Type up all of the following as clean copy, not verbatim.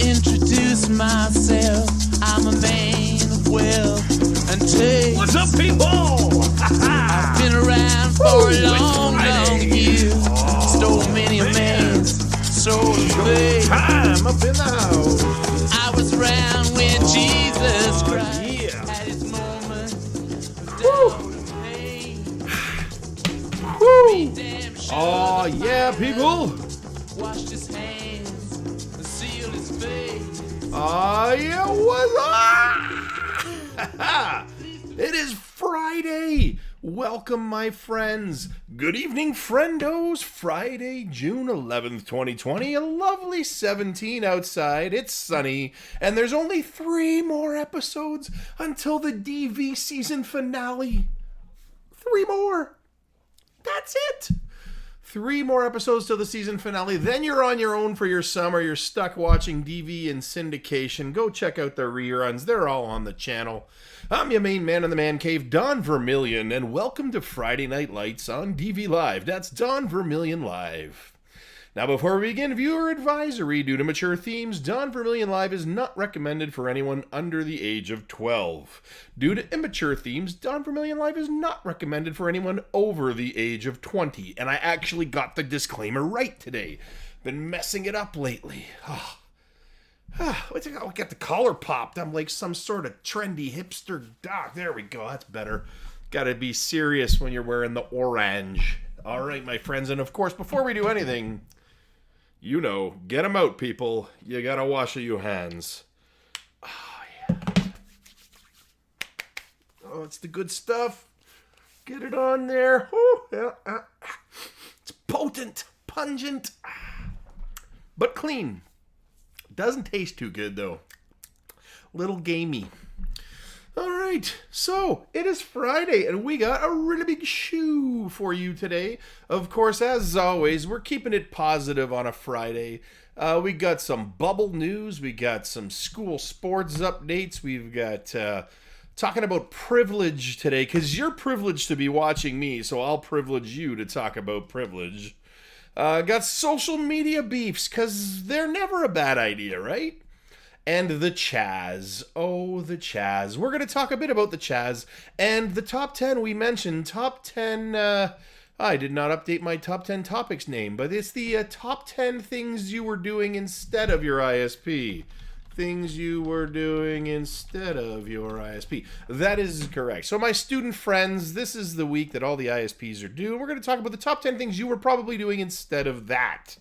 introduce myself. I'm a man of wealth and taste. What's up, people? I've been around for a long year. Stole many a man's soul of faith. Time up in the house. I was around when Jesus Christ Yeah. had his moment of doubt and pain. Woo. Damn sure Oh, yeah, people. washed his hands and sealed his face. Oh, yeah, what's up? It is Friday. Welcome, my friends. Good evening, friendos. Friday, June 11th, 2020. A lovely 17 outside. It's sunny. And there's only 3 more episodes until the DV season finale. 3 more. That's it. 3 more episodes till the season finale. Then you're on your own for your summer. You're stuck watching DV and syndication. Go check out the reruns. They're all on the channel. I'm your main man in the man cave, Don Vermillion, and welcome to Friday Night Lights on DV Live. That's Don Vermillion Live. Now, before we begin, viewer advisory. Due to mature themes, Don Vermillion Live is not recommended for anyone under the age of 12. Due to immature themes, Don Vermillion Live is not recommended for anyone over the age of 20. And I actually got the disclaimer right today. Been messing it up lately. We got the collar popped. I'm like some sort of trendy hipster doc. There we go. That's better. Gotta be serious when you're wearing the orange. All right, my friends. And of course, before we do anything, you know, get them out, people. You gotta wash your hands. Oh, yeah. Oh, it's the good stuff. Get it on there. Oh, yeah. It's potent, pungent, but clean. Doesn't taste too good, though. Little gamey. All right, so it is Friday, and we got a really big shoe for you today. Of course, as always, we're keeping it positive on a Friday. We got some bubble news. We got some school sports updates. We've got talking about privilege today, because you're privileged to be watching me, so I'll privilege you to talk about privilege. Got social media beefs, because they're never a bad idea, right? And the CHAZ. Oh, the CHAZ. We're going to talk a bit about the CHAZ. And the top 10 we mentioned. Top 10, I did not update my top 10 topics name, but it's the top 10 things you were doing instead of your ISP. Things you were doing instead of your ISP. That is correct. So my student friends, this is the week that all the ISPs are due. We're going to talk about the top 10 things you were probably doing instead of that.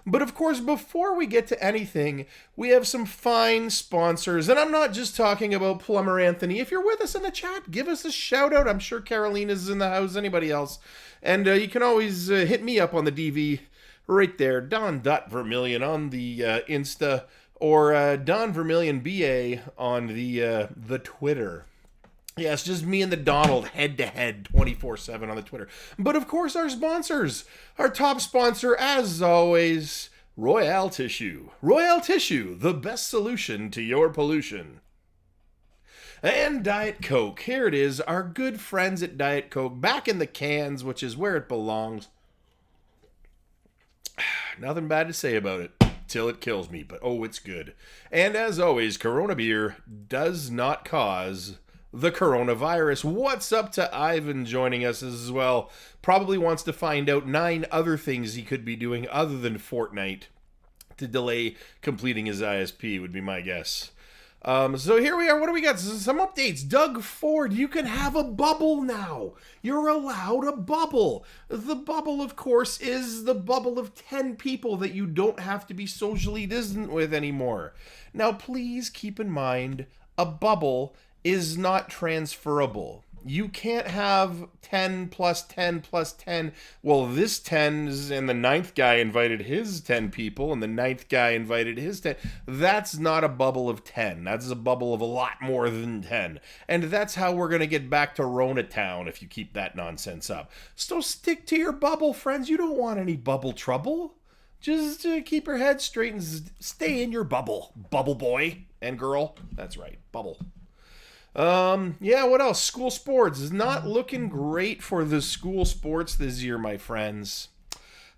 But of course, before we get to anything, we have some fine sponsors. And I'm not just talking about Plumber Anthony. If you're with us in the chat, give us a shout out. I'm sure Carolina's in the house, anybody else. And you can always hit me up on the DV right there, Don.Vermillion on the Insta, or Don Vermillion BA on the Twitter. Yeah, it's just me and the Donald head-to-head 24/7 on the Twitter. But of course, our sponsors. Our top sponsor, as always, Royale Tissue. Royale Tissue, the best solution to your pollution. And Diet Coke. Here it is, our good friends at Diet Coke, back in the cans, which is where it belongs. Nothing bad to say about it, till it kills me, but oh, it's good. And as always, Corona beer does not cause the coronavirus. What's up to Ivan joining us as well? Probably wants to find out 9 other things he could be doing other than Fortnite to delay completing his ISP, would be my guess. So here we are. What do we got? Some updates. Doug Ford, you can have a bubble now. You're allowed a bubble. The bubble, of course, is the bubble of 10 people that you don't have to be socially distant with anymore. Now, please keep in mind, a bubble is not transferable. You can't have 10 plus 10 plus 10. Well, this 10's and the 9th guy invited his 10 people and the 9th guy invited his 10. That's not a bubble of 10. That's a bubble of a lot more than 10. And that's how we're going to get back to Rona Town if you keep that nonsense up. So stick to your bubble, friends. You don't want any bubble trouble. Just keep your head straight and stay in your bubble. Bubble boy and girl. That's right. Bubble. Yeah, what else? School sports is not looking great for the school sports this year, my friends.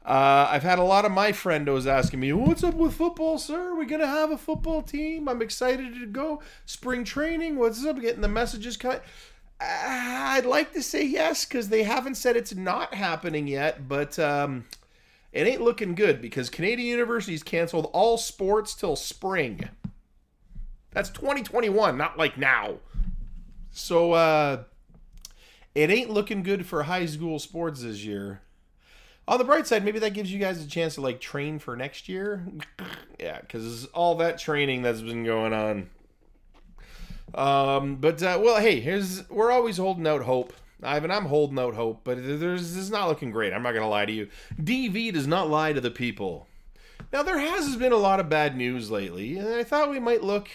I've had a lot of my friendos asking me, what's up with football, sir? Are we going to have a football team? I'm excited to go. Spring training, what's up? Getting the messages cut. I'd like to say yes, because they haven't said it's not happening yet, but it ain't looking good, because Canadian universities canceled all sports till spring. That's 2021, not like now. So, it ain't looking good for high school sports this year. On the bright side, maybe that gives you guys a chance to like train for next year. Yeah, because all that training that's been going on. Well, hey, we're always holding out hope. Ivan, I'm holding out hope, but it's not looking great. I'm not going to lie to you. DV does not lie to the people. Now, there has been a lot of bad news lately, and I thought we might look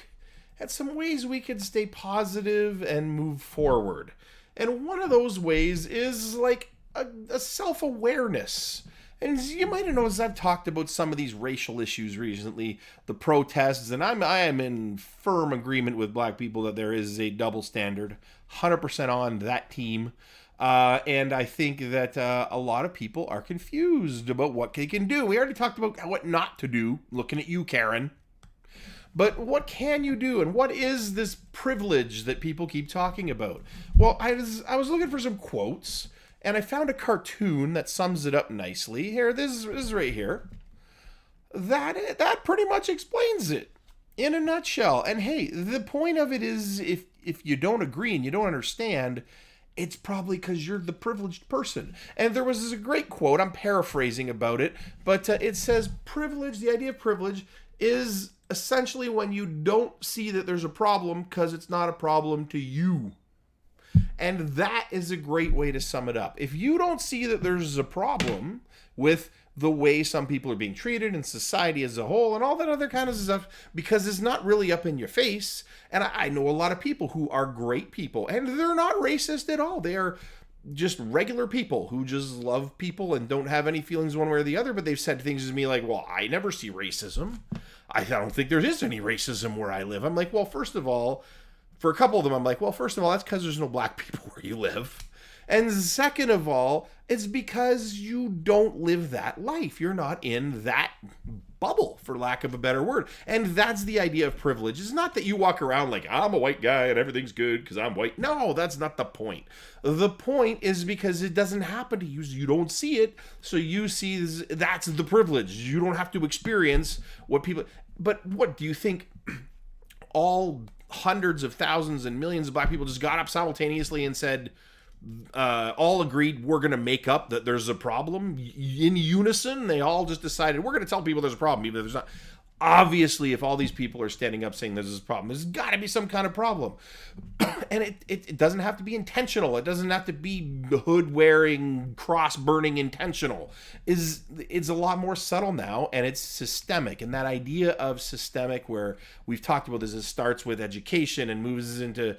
at some ways we could stay positive and move forward. And one of those ways is like a self-awareness. And you might have noticed I've talked about some of these racial issues recently, the protests, and I am in firm agreement with black people that there is a double standard, 100% on that team. And I think that a lot of people are confused about what they can do. We already talked about what not to do, looking at you, Karen. But what can you do, and what is this privilege that people keep talking about? Well, I was looking for some quotes, and I found a cartoon that sums it up nicely. Here, this is right here. That pretty much explains it in a nutshell. And hey, the point of it is, if you don't agree and you don't understand, it's probably because you're the privileged person. And there was this great quote, I'm paraphrasing about it, but it says, privilege, the idea of privilege is essentially when you don't see that there's a problem because it's not a problem to you. And that is a great way to sum it up. If you don't see that there's a problem with the way some people are being treated in society as a whole and all that other kind of stuff, because it's not really up in your face. And I know a lot of people who are great people, and they're not racist at all. They are just regular people who just love people and don't have any feelings one way or the other, but they've said things to me like, well, I never see racism. I don't think there is any racism where I live. I'm like, well, first of all, for a couple of them, I'm like, well, first of all, that's because there's no black people where you live. And second of all, it's because you don't live that life. You're not in that bubble, for lack of a better word. And that's the idea of privilege. It's not that you walk around like, I'm a white guy and everything's good because I'm white. No, that's not the point. The point is because it doesn't happen to you. You don't see it. So you see that's the privilege. You don't have to experience what people... But what do you think all hundreds of thousands and millions of black people just got up simultaneously and said, all agreed we're going to make up that there's a problem in unison? They all just decided we're going to tell people there's a problem, even if there's not. Obviously, if all these people are standing up saying there's a problem, there's got to be some kind of problem. And it doesn't have to be intentional. It doesn't have to be hood-wearing, cross-burning intentional. It's a lot more subtle now, and it's systemic. And that idea of systemic, where we've talked about this, it starts with education and moves into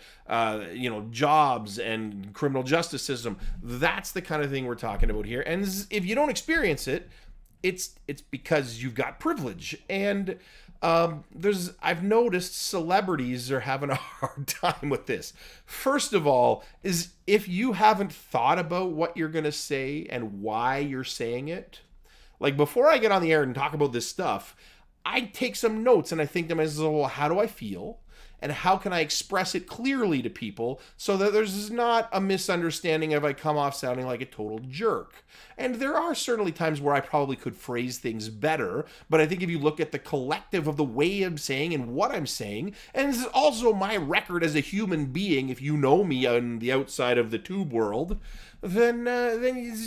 jobs and criminal justice system. That's the kind of thing we're talking about here. And if you don't experience it, it's because you've got privilege. And I've noticed celebrities are having a hard time with this. First of all, is if you haven't thought about what you're going to say and why you're saying it, like before I get on the air and talk about this stuff, I take some notes and I think to myself, well, how do I feel? And how can I express it clearly to people so that there's not a misunderstanding if I come off sounding like a total jerk? And there are certainly times where I probably could phrase things better, but I think if you look at the collective of the way I'm saying and what I'm saying, and this is also my record as a human being, if you know me on the outside of the tube world, then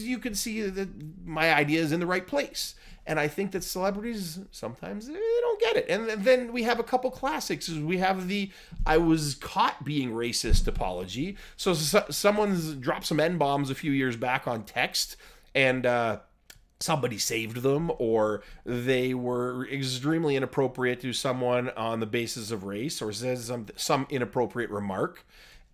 you can see that my idea is in the right place. And I think that celebrities, sometimes they don't get it. And then we have a couple classics. We have the I was caught being racist apology. So someone's dropped some N-bombs a few years back on text, and somebody saved them, or they were extremely inappropriate to someone on the basis of race, or says some inappropriate remark.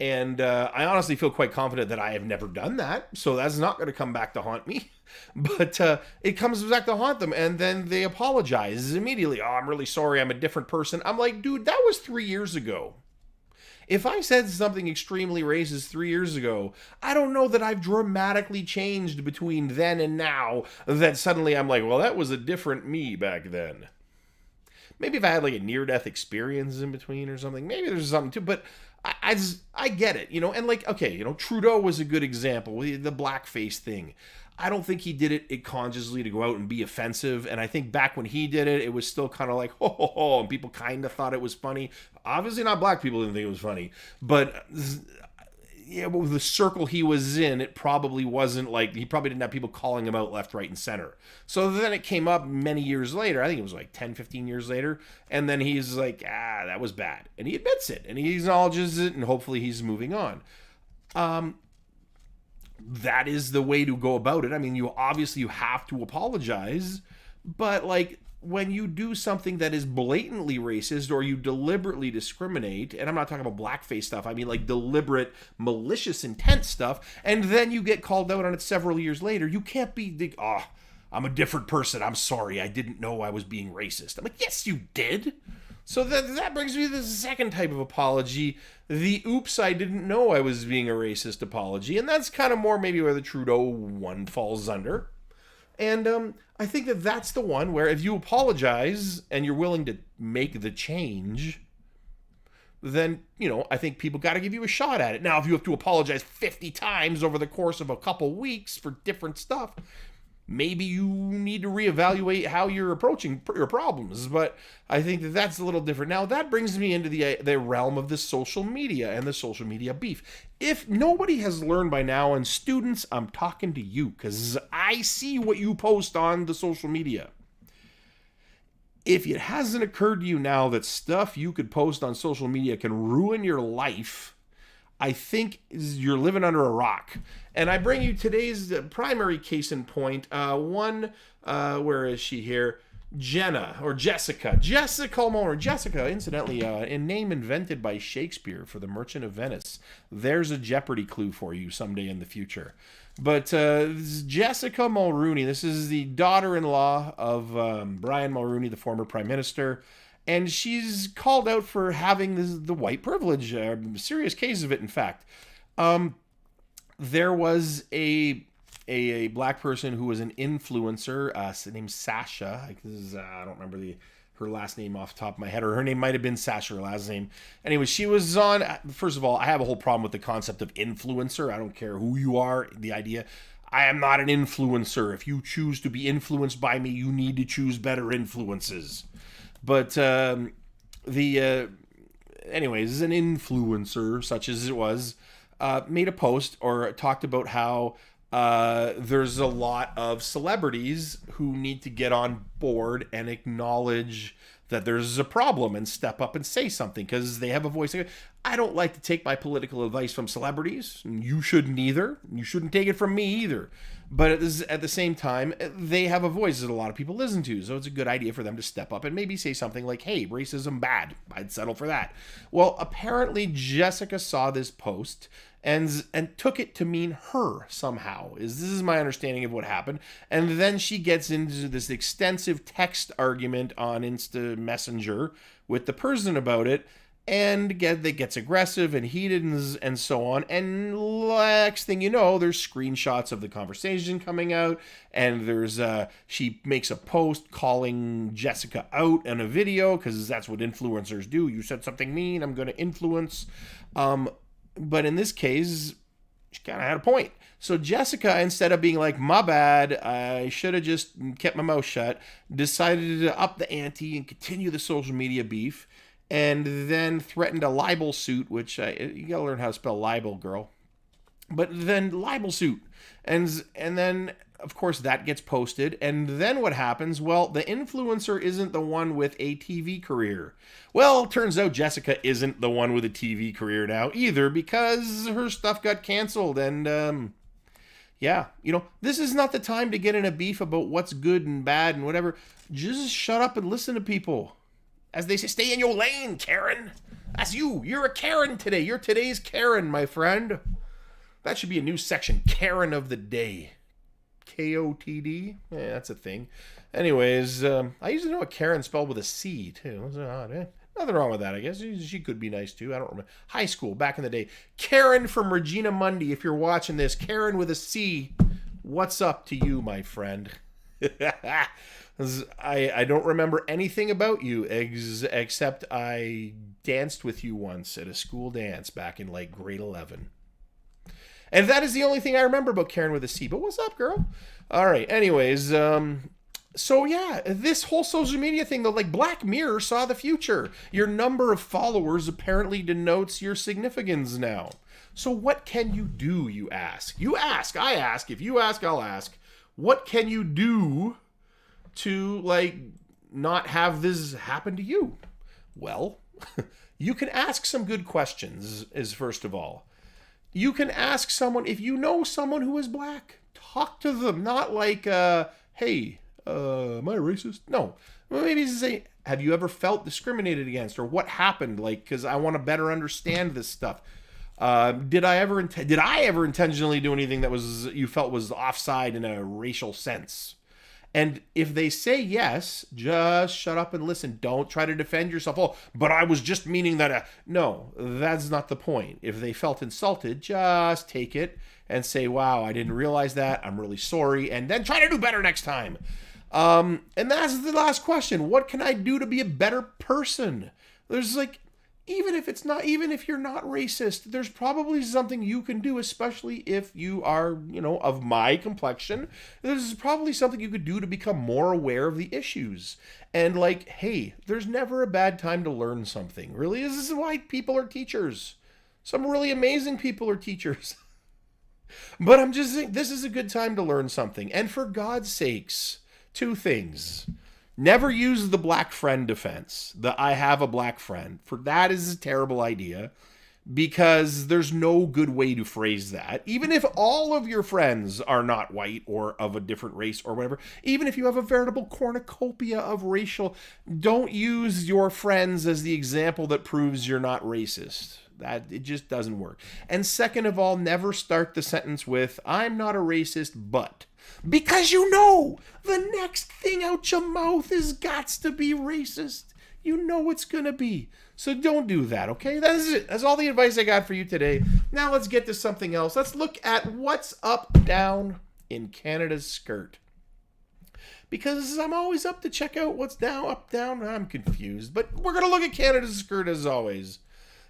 And I honestly feel quite confident that I have never done that. So that's not going to come back to haunt me. But it comes back to haunt them. And then they apologize immediately. Oh, I'm really sorry. I'm a different person. I'm like, dude, that was 3 years ago. If I said something extremely racist 3 years ago, I don't know that I've dramatically changed between then and now, that suddenly I'm like, well, that was a different me back then. Maybe if I had like a near-death experience in between or something, maybe there's something too, but I get it, and like, okay, Trudeau was a good example, the blackface thing. I don't think he did it consciously to go out and be offensive, and I think back when he did it, it was still kind of like, ho, ho, ho, and people kind of thought it was funny. Obviously not black people didn't think it was funny, but yeah, but with the circle he was in, it probably wasn't like, he probably didn't have people calling him out left, right, and center. So then it came up many years later. I think it was like 10, 15 years later. And then he's like, that was bad. And he admits it and he acknowledges it, and hopefully he's moving on. That is the way to go about it. I mean, you have to apologize, but like, when you do something that is blatantly racist or you deliberately discriminate, and I'm not talking about blackface stuff, I mean like deliberate, malicious intent stuff, and then you get called out on it several years later, you can't be, I'm a different person, I'm sorry, I didn't know I was being racist. I'm like, yes, you did. So that brings me to the second type of apology, the oops, I didn't know I was being a racist apology, and that's kind of more maybe where the Trudeau one falls under. And I think that that's the one where if you apologize and you're willing to make the change, then, I think people got to give you a shot at it. Now, if you have to apologize 50 times over the course of a couple weeks for different stuff, maybe you need to reevaluate how you're approaching your problems. But I think that that's a little different. Now, that brings me into the realm of the social media and the social media beef. If nobody has learned by now, and students, I'm talking to you because I see what you post on the social media. If it hasn't occurred to you now that stuff you could post on social media can ruin your life, I think you're living under a rock. And I bring you today's primary case in point. Where is she here? Jessica Mulroney. Jessica, incidentally, a name invented by Shakespeare for the Merchant of Venice. There's a Jeopardy clue for you someday in the future. But Jessica Mulroney, this is the daughter-in-law of Brian Mulroney, the former prime minister. And she's called out for having the white privilege, a serious case of it, in fact. There was a black person who was an influencer named Sasha. I don't remember her last name off the top of my head, or her name might have been Sasha, her last name. Anyway, she was on, first of all, I have a whole problem with the concept of influencer. I don't care who you are, the idea. I am not an influencer. If you choose to be influenced by me, you need to choose better influences. But anyways, an influencer, such as it was, made a post or talked about how there's a lot of celebrities who need to get on board and acknowledge that there's a problem and step up and say something because they have a voice. I don't like to take my political advice from celebrities. You shouldn't either. You shouldn't take it from me either. But at the same time, they have a voice that a lot of people listen to. So it's a good idea for them to step up and maybe say something like, hey, racism bad. I'd settle for that. Well, apparently Jessica saw this post and took it to mean her somehow. This is my understanding of what happened. And then she gets into this extensive text argument on Insta Messenger with the person about it. And that gets aggressive and heated and so on. And next thing you know, there's screenshots of the conversation coming out. And she makes a post calling Jessica out in a video because that's what influencers do. You said something mean, I'm going to influence. But in this case, she kind of had a point. So Jessica, instead of being like, my bad, I should have just kept my mouth shut, decided to up the ante and continue the social media beef. And then threatened a libel suit, which you gotta learn how to spell libel, girl. But then libel suit. And then, of course, that gets posted. And then what happens? Well, the influencer isn't the one with a TV career. Well, turns out Jessica isn't the one with a TV career now either because her stuff got canceled. And, yeah, this is not the time to get in a beef about what's good and bad and whatever. Just shut up and listen to people. As they say, stay in your lane, Karen. That's you. You're a Karen today. You're today's Karen, my friend. That should be a new section. Karen of the day. K-O-T-D? Yeah, that's a thing. Anyways, I usually know a Karen spelled with a C, too. That's odd, eh? Nothing wrong with that, I guess. She could be nice too. I don't remember. High school, back in the day. Karen from Regina Mundi, if you're watching this, Karen with a C, what's up to you, my friend? I don't remember anything about you except I danced with you once at a school dance back in like grade 11. And that is the only thing I remember about Karen with a C. But what's up, girl? All right. Anyways, so yeah, this whole social media thing, though, like Black Mirror saw the future. Your number of followers apparently denotes your significance now. So what can you do, you ask? You ask, I ask. If you ask, I'll ask. What can you do to, like, not have this happen to you? Well, you can ask some good questions, is first of all. You can ask someone, if you know someone who is black, talk to them. Not like, hey, am I racist? No. Maybe say, have you ever felt discriminated against? Or what happened? Like, because I want to better understand this stuff. Did I ever intentionally do anything that was you felt was offside in a racial sense? And if they say yes, just shut up and listen. Don't try to defend yourself. Oh, but I was just meaning that. No, that's not the point. If they felt insulted, just take it and say, wow, I didn't realize that. I'm really sorry. And then try to do better next time. And that's the last question. What can I do to be a better person? There's like, even if you're not racist, there's probably something you can do, especially if you are, of my complexion. There's probably something you could do to become more aware of the issues. And like, hey, there's never a bad time to learn something. Really, this is why people are teachers. Some really amazing people are teachers. But I'm just saying, this is a good time to learn something. And for God's sakes, 2 things. Never use the black friend defense. The I have a black friend. For that is a terrible idea, because there's no good way to phrase that. Even if all of your friends are not white or of a different race or whatever, even if you have a veritable cornucopia of racial, don't use your friends as the example that proves you're not racist. That it just doesn't work. And second of all, never start the sentence with, I'm not a racist, but. Because the next thing out your mouth is gots to be racist. You know it's going to be. So don't do that, okay? That's it. That's all the advice I got for you today. Now let's get to something else. Let's look at what's up, down in Canada's skirt. Because I'm always up to check out what's down, up, down. I'm confused. But we're going to look at Canada's skirt as always.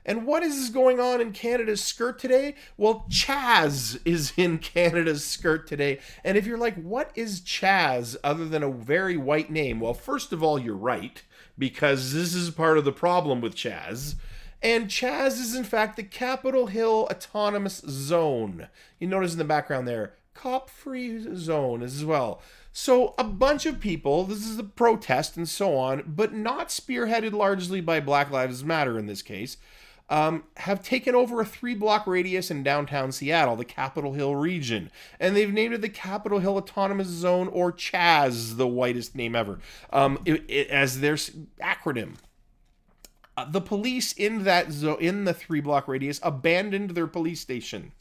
And what is going on in Canada's skirt today? Well, CHAZ is in Canada's skirt today. And if you're like, what is CHAZ other than a very white name? Well, first of all, you're right, because this is part of the problem with CHAZ. And CHAZ is, in fact, the Capitol Hill Autonomous Zone. You notice in the background there, cop-free zone as well. So a bunch of people, this is a protest and so on, but not spearheaded largely by Black Lives Matter in this case, have taken over a 3-block radius in downtown Seattle, the Capitol Hill region. And they've named it the Capitol Hill Autonomous Zone, or CHAZ, the whitest name ever, as their acronym. The police in that in the 3-block radius abandoned their police station.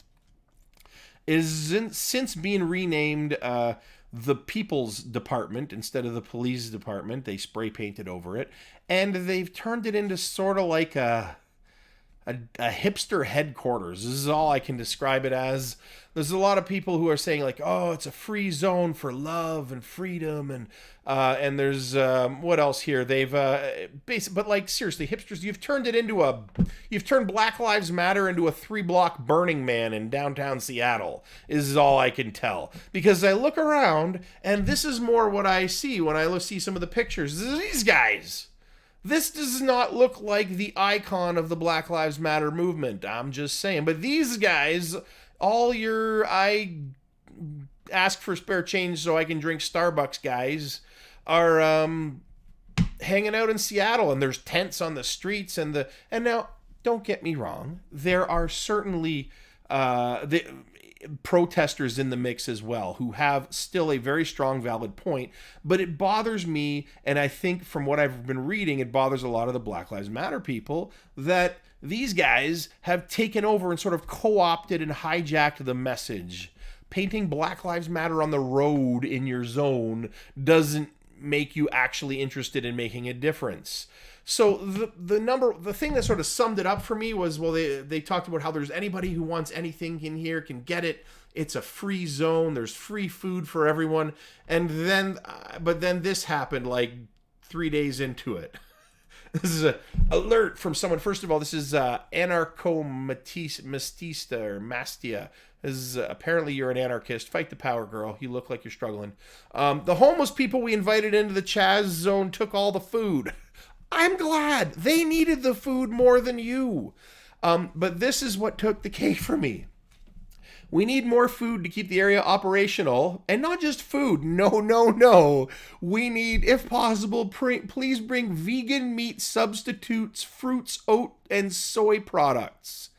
It is since being renamed the People's Department instead of the Police Department. They spray painted over it, and they've turned it into sort of like a hipster headquarters. This is all I can describe it as. There's a lot of people who are saying like, oh, it's a free zone for love and freedom, and there's what else here? They've but like seriously, hipsters, you've turned Black Lives Matter into a 3-block Burning Man in downtown Seattle. Is all I can tell, because I look around and this is more what I see when I see some of the pictures. These guys. This does not look like the icon of the Black Lives Matter movement. I'm just saying. But these guys, I ask for spare change so I can drink Starbucks guys, are hanging out in Seattle, and there's tents on the streets, and now, don't get me wrong, there are certainly protesters in the mix as well who have still a very strong, valid point, but it bothers me, and I think from what I've been reading, it bothers a lot of the Black Lives Matter people, that these guys have taken over and sort of co-opted and hijacked the message. Painting Black Lives Matter on the road in your zone doesn't make you actually interested in making a difference. So the thing that sort of summed it up for me was, well, they talked about how there's anybody who wants anything in here can get it. It's a free zone. There's free food for everyone. And then, but then this happened like 3 days into it. This is an alert from someone. First of all, this is Anarcho-Mastista or Mastia. This is, apparently you're an anarchist. Fight the power, girl. You look like you're struggling. The homeless people we invited into the CHAZ zone took all the food. I'm glad. They needed the food more than you. But this is what took the cake for me. We need more food to keep the area operational, and not just food. No. We need, if possible, please bring vegan meat substitutes, fruits, oat, and soy products.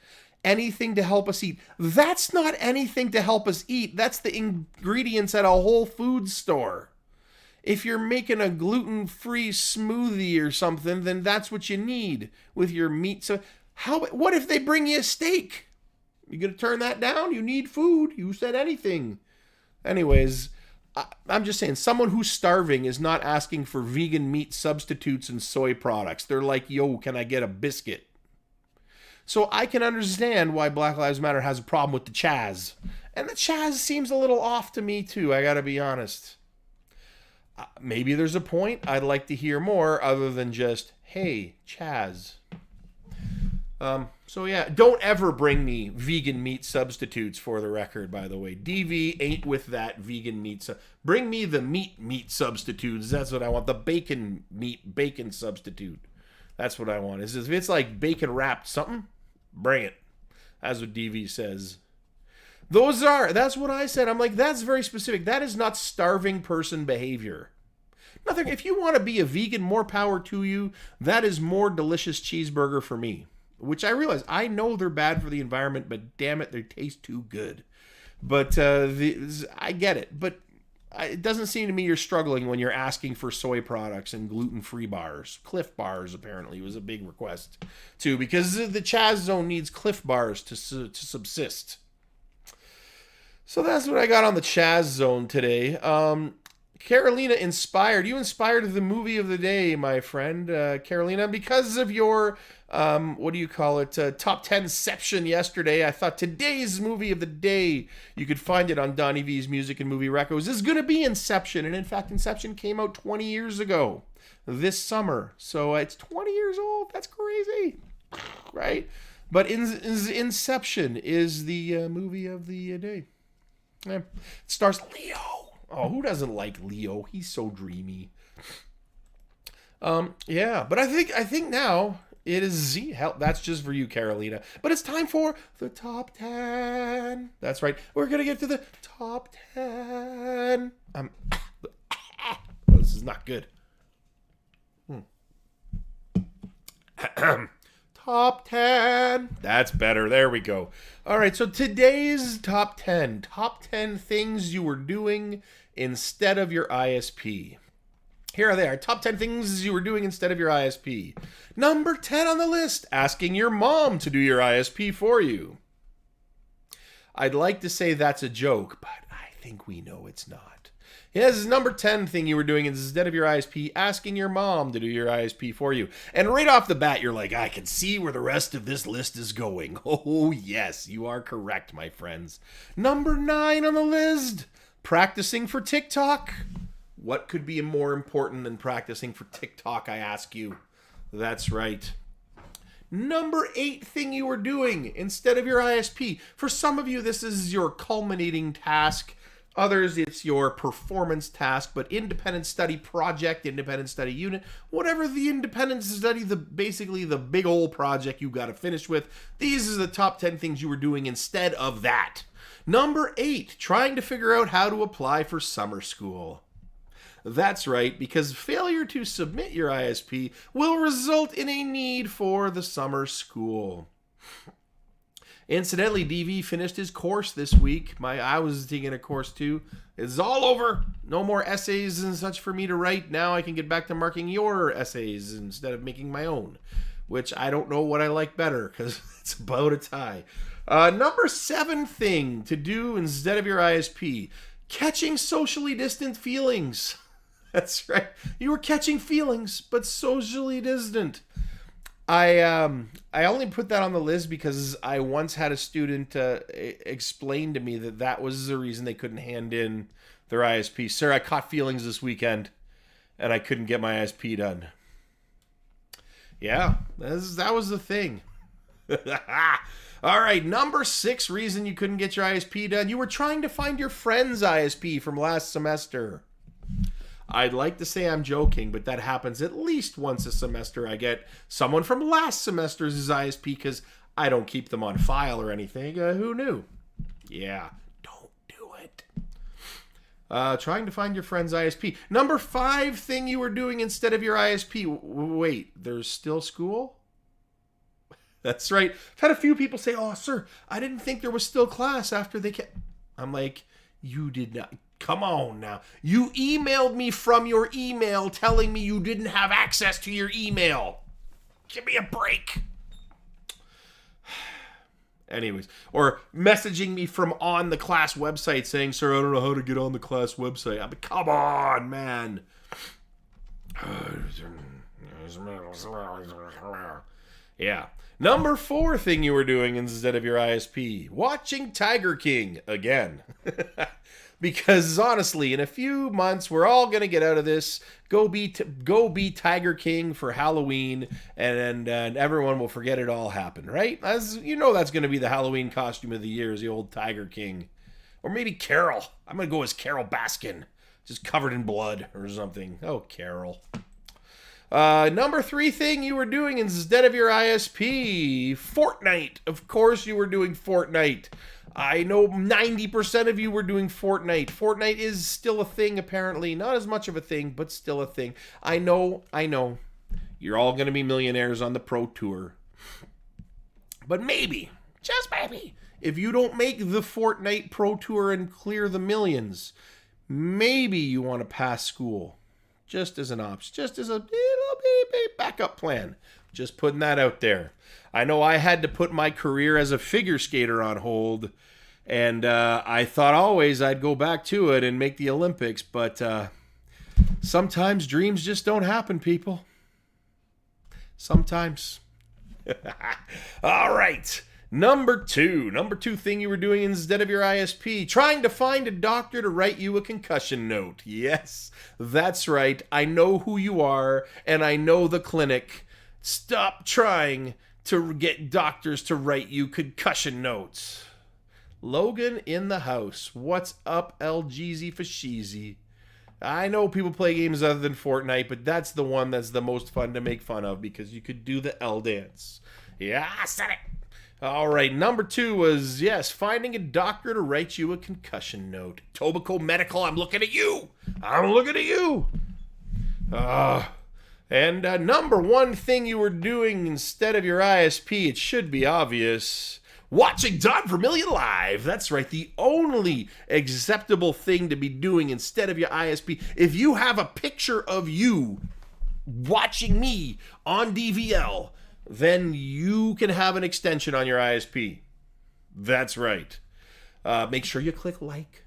Anything to help us eat. That's not anything to help us eat. That's the ingredients at a Whole Foods store. If you're making a gluten-free smoothie or something, then that's what you need with your meat. So what if they bring you a steak? You gonna turn that down? You need food. You said anything. Anyways, I'm just saying, someone who's starving is not asking for vegan meat substitutes and soy products. They're like, yo, can I get a biscuit? So I can understand why Black Lives Matter has a problem with the CHAZ. And the CHAZ seems a little off to me too, I gotta be honest. Maybe there's a point. I'd like to hear more other than just, hey, CHAZ. So yeah, don't ever bring me vegan meat substitutes, for the record, by the way. DV ain't with that vegan meat. Bring me the meat substitutes. That's what I want. The bacon substitute. That's what I want. If it's like bacon wrapped something, bring it. That's what DV says. That's what I said. I'm like, that's very specific. That is not starving person behavior. Nothing. If you want to be a vegan, more power to you. That is more delicious cheeseburger for me. Which I realize, I know they're bad for the environment, but damn it, they taste too good. But I get it. But it doesn't seem to me you're struggling when you're asking for soy products and gluten-free bars. Cliff Bars, apparently, was a big request, too. Because the CHAZ zone needs Cliff Bars to subsist. So that's what I got on the CHAZ zone today. Carolina inspired. You inspired the movie of the day, my friend, Carolina, because of your, top 10ception yesterday. I thought today's movie of the day, you could find it on Donnie V's Music and Movie Recos, is going to be Inception. And in fact, Inception came out 20 years ago this summer. So it's 20 years old. That's crazy, right? But Inception is the movie of the day. It stars Leo. Oh, who doesn't like Leo? He's so dreamy. Yeah, but I think now it is Z. Hell, that's just for you, Carolina. But it's time for the top 10. That's right. We're gonna get to the top 10. This is not good. Top 10. That's better. There we go. All right, so today's top 10. Top 10 things you were doing instead of your ISP. Here they are. Top 10 things you were doing instead of your ISP. Number 10 on the list, asking your mom to do your ISP for you. I'd like to say that's a joke, but I think we know it's not. Yes, number 10 thing you were doing instead of your ISP, asking your mom to do your ISP for you. And right off the bat, you're like, I can see where the rest of this list is going. Oh, yes, you are correct, my friends. Number 9 on the list, practicing for TikTok. What could be more important than practicing for TikTok, I ask you? That's right. Number 8 thing you were doing instead of your ISP. For some of you, this is your culminating task. Others, it's your performance task, but independent study project, independent study unit, whatever the independent study, basically the big old project you got to finish with. These are the top 10 things you were doing instead of that. Number 8, trying to figure out how to apply for summer school. That's right, because failure to submit your ISP will result in a need for the summer school. Incidentally, DV finished his course this week. I was taking a course too. It's all over. No more essays and such for me to write. Now I can get back to marking your essays instead of making my own, which I don't know what I like better because it's about a tie. Number 7 thing to do instead of your ISP, catching socially distant feelings. That's right. You were catching feelings, but socially distant. I only put that on the list because I once had a student explain to me that was the reason they couldn't hand in their ISP. Sir, I caught feelings this weekend, and I couldn't get my ISP done. Yeah, that was the thing. All right, number 6 reason you couldn't get your ISP done. You were trying to find your friend's ISP from last semester. I'd like to say I'm joking, but that happens at least once a semester. I get someone from last semester's ISP because I don't keep them on file or anything. Who knew? Yeah, don't do it. Trying to find your friend's ISP. Number 5 thing you were doing instead of your ISP. Wait, there's still school? That's right. I've had a few people say, oh, sir, I didn't think there was still class after they came. I'm like, you did not. Come on now. You emailed me from your email telling me you didn't have access to your email. Give me a break. Anyways, or messaging me from on the class website saying, sir, I don't know how to get on the class website. I mean, come on, man. Yeah. Number 4 thing you were doing instead of your ISP. Watching Tiger King again. Because honestly, in a few months, we're all going to get out of this. Go be Tiger King for Halloween, and everyone will forget it all happened, right? As you know, that's going to be the Halloween costume of the year, is the old Tiger King. Or maybe Carol. I'm going to go as Carol Baskin, just covered in blood or something. Oh, Carol. Number 3 thing you were doing instead of your ISP. Fortnite. Of course you were doing Fortnite. I know 90% of you were doing Fortnite. Fortnite is still a thing, apparently. Not as much of a thing, but still a thing. I know. You're all going to be millionaires on the Pro Tour. But maybe, just maybe, if you don't make the Fortnite Pro Tour and clear the millions, maybe you want to pass school. Just as an option. Just as a little backup plan. Just putting that out there. I know I had to put my career as a figure skater on hold, and I thought always I'd go back to it and make the Olympics, but sometimes dreams just don't happen, people. Sometimes. All right. Number 2 thing you were doing instead of your ISP. Trying to find a doctor to write you a concussion note. Yes, that's right. I know who you are, and I know the clinic. Stop trying to get doctors to write you concussion notes. Logan in the house. What's up, LGZ Fashizi? I know people play games other than Fortnite, but that's the one that's the most fun to make fun of because you could do the L dance. Yeah, I said it. All right, number 2 was, yes, finding a doctor to write you a concussion note. Tobacco Medical, I'm looking at you. And number 1 thing you were doing instead of your ISP, it should be obvious, watching Vermillion live. That's right, the only acceptable thing to be doing instead of your ISP. If you have a picture of you watching me on DVL, then you can have an extension on your ISP. That's right. Make sure you click like.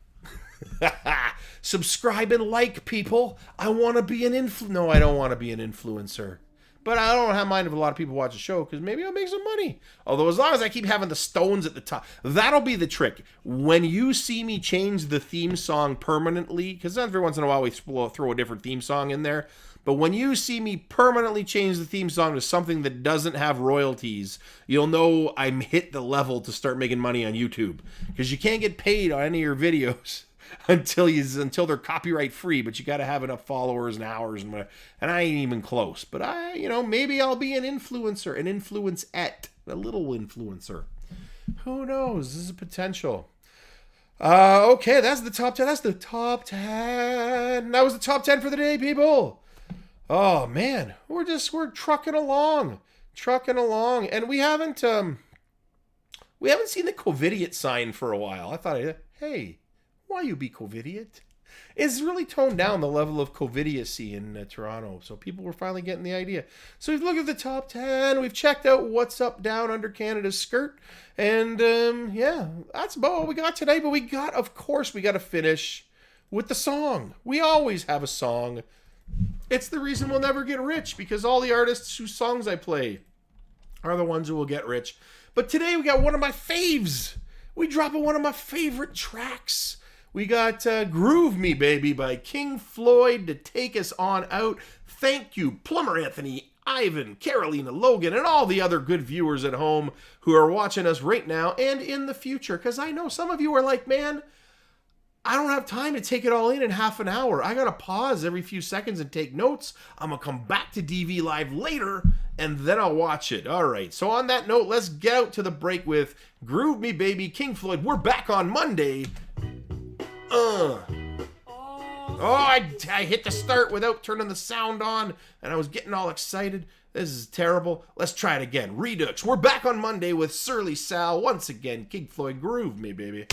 Subscribe and like, people. I want to be No, I don't want to be an influencer. But I don't mind if a lot of people watch the show because maybe I'll make some money. Although as long as I keep having the stones at the top, that'll be the trick. When you see me change the theme song permanently, because every once in a while we throw a different theme song in there, but when you see me permanently change the theme song to something that doesn't have royalties, you'll know I'm hit the level to start making money on YouTube. Because you can't get paid on any of your videos until they're copyright free, but you got to have enough followers and hours, and I ain't even close. But maybe I'll be an influencer, an influence-ette, a little influencer. Who knows? This is a potential. Okay, that's the top 10. That's the top 10. That was the top 10 for the day, people. Oh man, we're trucking along, and we haven't seen the COVIDiot sign for a while. I thought, hey, why you be COVIDiot? It's really toned down the level of COVIDiocy in Toronto, so people were finally getting the idea. So we've looked at the top 10, we've checked out what's up, down, under Canada's skirt, and yeah, that's about all we got today. But we got to finish with the song. We always have a song. It's the reason we'll never get rich, because all the artists whose songs I play are the ones who will get rich. But today we got one of my faves. We dropping one of my favorite tracks. We got Groove Me Baby by King Floyd to take us on out. Thank you, Plumber Anthony, Ivan, Carolina, Logan, and all the other good viewers at home who are watching us right now and in the future. Because I know some of you are like, man, I don't have time to take it all in half an hour. I got to pause every few seconds and take notes. I'm going to come back to DV Live later, and then I'll watch it. All right, so on that note, let's get out to the break with Groove Me Baby, King Floyd. We're back on Monday. I hit the start without turning the sound on, and I was getting all excited. This is terrible. Let's try it again. Redux. We're back on Monday with Surly Sal. Once again, King Floyd, Groove Me Baby.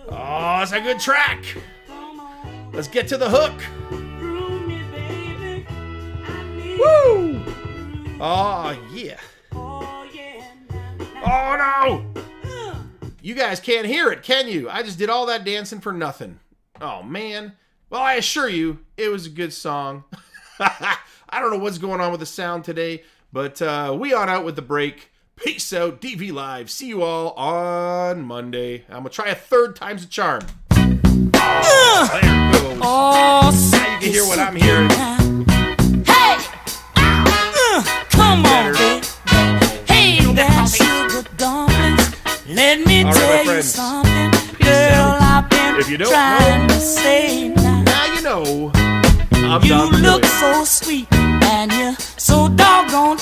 Oh, it's a good track. Let's get to the hook. Woo! Oh, yeah. Oh, no! You guys can't hear it, can you? I just did all that dancing for nothing. Oh, man. Well, I assure you, it was a good song. I don't know what's going on with the sound today, but we on out with the break. Peace out, DV Live. See you all on Monday. I'm going to try a third time's a charm. Oh, there it goes. Oh, now you can hear what I'm hearing. Hey! Come on, baby. Hey, that sugar dumplings. Let me tell you something. Girl, I've been trying to say now you know. You look so sweet and you're so doggone